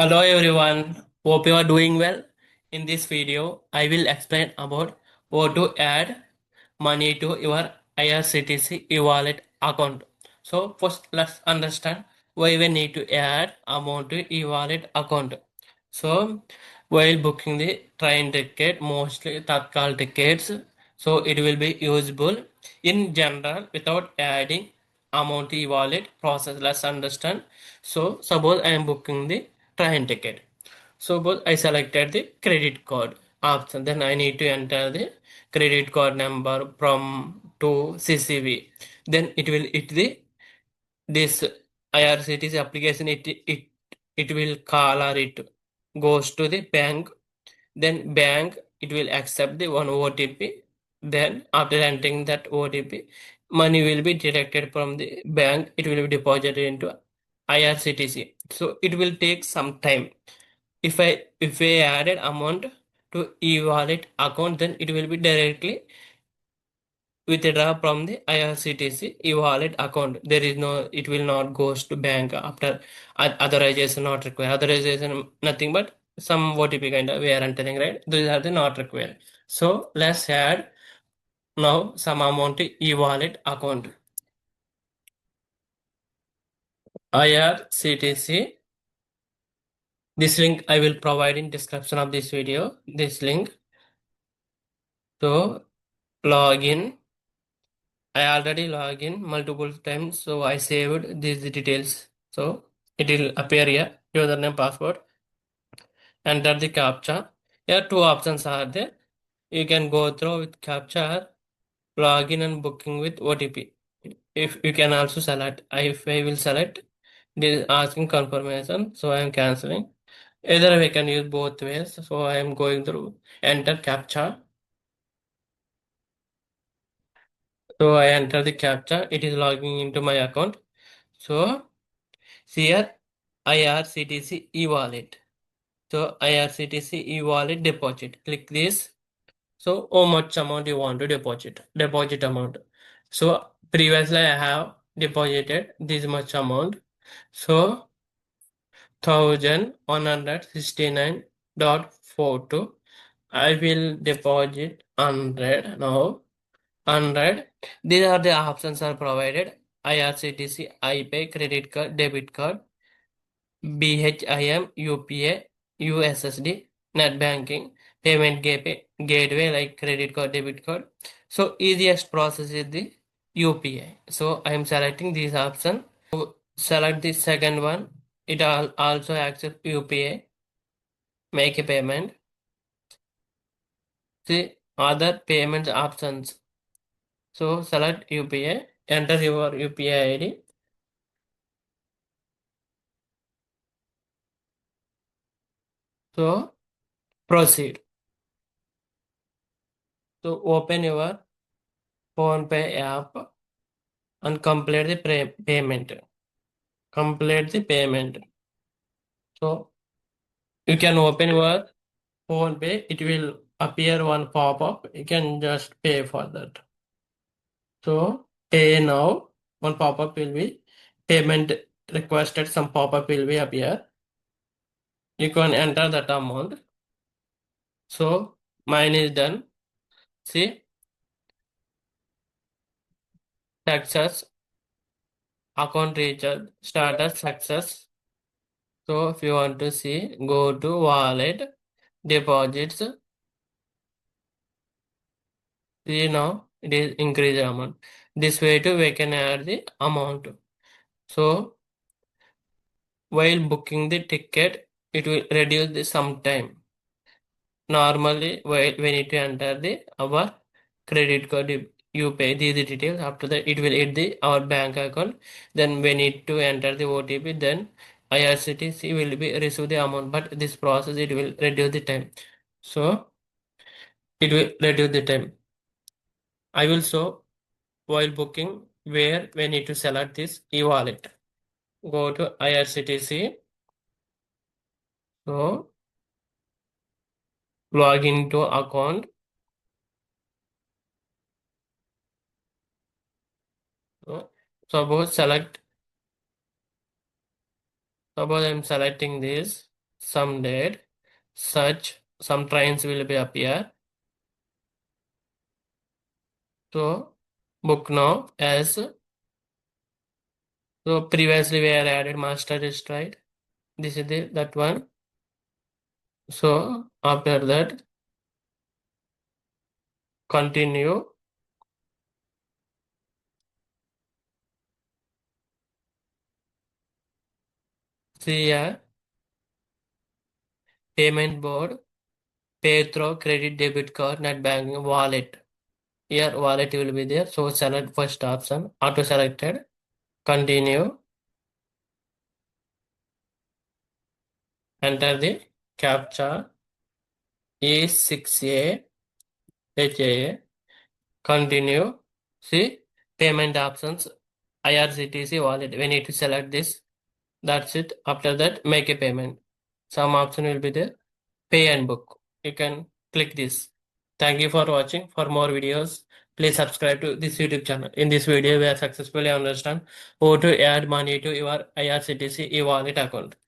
Hello everyone, hope you are doing well. In this video, I will explain about how to add money to your IRCTC eWallet account. So first let's understand why we need to add amount to eWallet account. So while booking the train ticket, mostly Tatkal tickets, so it will be usable in general without adding amount to eWallet process. Let's understand. So suppose I am booking the train ticket. Suppose I selected the credit card option. Then I need to enter the credit card number from to CCV. Then it will hit the this IRCTC application. It will call or it goes to the bank. Then bank it will accept the one OTP. Then after entering that OTP, money will be deducted from the bank. It will be deposited into IRCTC. So it will take some time. If I added amount to e-wallet account, then it will be directly withdraw from the IRCTC e-wallet account. There is no, it will not goes to bank after authorization not required. Authorization nothing but some OTP kind of we are entering, right? These are the not required. So let's add now some amount to e-wallet account. IRCTC. This link I will provide in description of this video. This link. So login. I already log in multiple times, so I saved these details. So it will appear here, username, password, enter the captcha. Here two options are there. You can go through with captcha, login and booking with OTP. If you can also select, if I will select, this is asking confirmation, so I am canceling. Either we can use both ways, so I am going through enter captcha. So I enter the captcha, it is logging into my account. So here IRCTC eWallet. So IRCTC eWallet deposit. Click this. So how much amount you want to deposit? Deposit amount. So previously I have deposited this much amount. So 1169.42. I will deposit 100 now. 100. These are the options are provided. IRCTC, iPay, credit card, debit card. BHIM, UPA, USSD, net banking, payment gateway like credit card, debit card. So easiest process is the UPI. So I am selecting this option. So select the second one. It also accepts UPI. Make a payment. See other payment options. So select UPI. Enter your UPI ID. So proceed. So open your PhonePe app and complete the payment. Complete the payment. So you can open your phone pay. It will appear one pop-up. You can just pay for that. So pay now. One pop-up will be payment requested. Some pop-up will be appear. You can enter that amount. So mine is done. See success. Account recharge status success. So if you want to see, go to wallet deposits. See now it is increased amount. This way too we can add the amount. So while booking the ticket, it will reduce the some time. Normally, while we need to enter the our credit card, you pay these details. After that, it will hit the our bank account. Then we need to enter the OTP. Then IRCTC will be receive the amount. But this process it will reduce the time. So it will reduce the time. I will show while booking where we need to select this e-wallet. Go to IRCTC. So log into account. So suppose I'm selecting this. some date, search, some trains will be appear. So book now as, so previously we had added master list, right? This is that one. So after that, continue. See here, payment board, pay through credit, debit card, net banking, wallet. Here wallet will be there. So select first option, auto selected, continue, enter the captcha E6A HAA, continue. See payment options, IRCTC wallet. We need to select this. That's it. After that, make a payment. Some option will be there. Pay and book. You can click this. Thank you for watching. For more videos, please subscribe to this YouTube channel. In this video, we are successfully understand how to add money to your IRCTC e-wallet account.